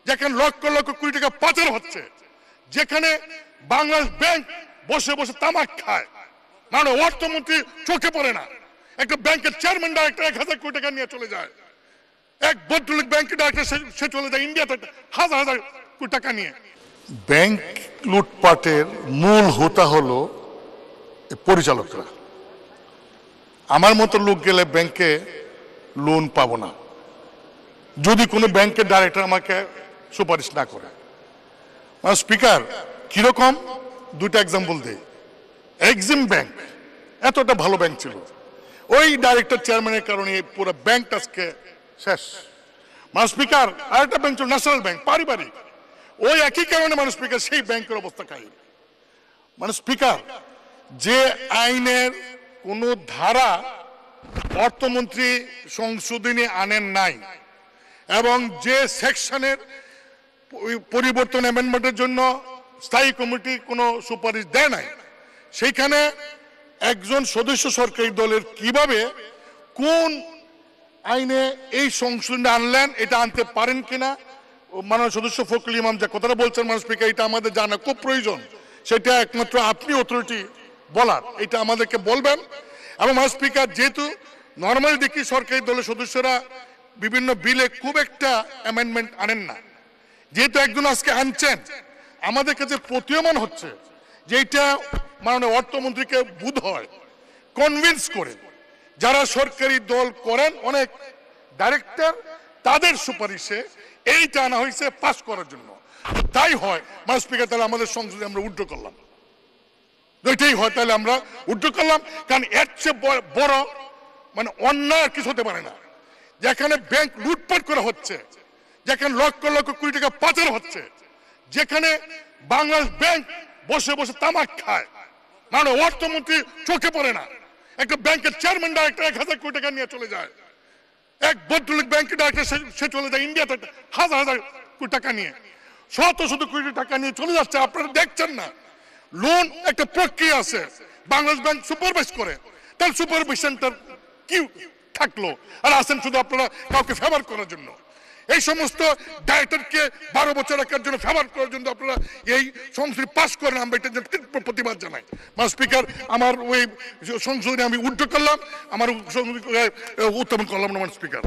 যেখানে লক্ষ লক্ষ কোটি টাকা পাচার হচ্ছে, যেখানে বাংলাদেশ ব্যাংক বসে বসে তামাক খায়, মানে অর্থমন্ত্রী চোখে পড়ে না। একটা ব্যাংকের চেয়ারম্যান ডাইরেক্টর 1000 কোটি টাকা নিয়ে চলে যায়, এক ভদ্রলোক ব্যাংকের ডাইরেক্টর সে চলে যায় ইন্ডিয়াতে হাজার হাজার কোটি টাকা নিয়ে। ব্যাংক লুটপাটের মূল হোতা হলো পরিচালকরা। আমার মতো লোক গেলে ব্যাংকে লোন পাবো না যদি কোনো ব্যাংকের ডাইরেক্টর আমাকে সুপারিশ না করে। স্পিকার, কিরকম দুইটা এক্সাম্পল দেই। এক্সিম ব্যাংক এতটা ভালো ব্যাংক ছিল, ওই ডাইরেক্টর চেয়ারম্যানের কারণে পুরো ব্যাংক আজকে শেষ। স্পিকার, আরেকটা ব্যাংক ছিল ন্যাশনাল ব্যাংক, পারিবারিক, ওই একই কারণে স্পিকার সেই ব্যাংকের অবস্থা খাই। স্পিকার, যে আইনের কোন ধারা অর্থমন্ত্রী সংশোধনী আনেন নাই এবং যে সেকশনের পরিবর্তন অ্যামেন্ডমেন্টের জন্য স্থায়ী কমিটি কোনো সুপারিশ দেয় নাই, সেইখানে একজন সদস্য সরকারি দলের কিভাবে কোন আইনে এই সংশোধনী আনলেন, এটা আনতে পারেন কিনা মাননীয় সদস্য ফখরুল ইমাম যে কথাটা বলছেন স্পিকার, এটা আমাদের জানা খুব প্রয়োজন। সেটা একমাত্র আপনি অথরিটি বলার, এটা আমাদেরকে বলবেন। এবং স্পিকার, যেহেতু নর্মালি দেখি সরকারি দলের সদস্যরা বিভিন্ন বিলে খুব একটা অ্যামেন্ডমেন্ট আনেন না, যেহেতু একজন আজকে আনছেন, আমাদের কাছে প্রতীয়মান হচ্ছে যে এটা মাননীয় অর্থমন্ত্রীকে বোধ হয় কনভিন্স করে যারা সরকারি দল করেন অনেক ডাইরেক্টর, তাদের সুপারিশে এইটা আনা হয়েছে পাস করার জন্য। তাই হয় স্পিকার, তাহলে আমাদের সংসদে আমরা উইথড্র করলাম, এটাই হয় তাহলে আমরা উইথড্র করলাম। কারণ এর চেয়ে বড় অন্যায় আর কিছু হতে পারে না। যেখানে ব্যাংক লুটপাট করা হচ্ছে, যেখানে লক্ষ লক্ষ কোটি টাকা পাচার হচ্ছে, যেখানে বাংলাদেশ ব্যাংক বসে বসে তামাক খায়, মানে অর্থমন্ত্রী চোখে পড়ে না। একটা ব্যাংকের চেয়ারম্যান ডাইরেক্টর 1000 কোটি টাকা নিয়ে চলে যায়, এক ভদ্রলোক ব্যাংকের ডাইরেক্টর সে চলে যায় ইন্ডিয়াতে হাজার হাজার কোটি টাকা নিয়ে, শত শত কোটি টাকা নিয়ে চলে যাচ্ছে। আপনারা দেখছেন না, লোন একটা প্রক্রিয়া আছে, বাংলাদেশ ব্যাংক সুপারভাইজ করে, তার সুপারভিশনটার কি থাকলো? আর আসেন শুধু আপনারা কাউকে ফেভার করার জন্য। এই সমস্ত ডাইরেক্টরকে 12 বছর রাখার জন্য ফেভার করার জন্য আপনারা এই সংসদ পাস করেন, আমরা এটার জন্য প্রতিবাদ জানাই। স্পিকার, আমার ওই সংশোধনী আমি উইথড্র করলাম, আমার উত্থাপন করলাম না স্পিকার।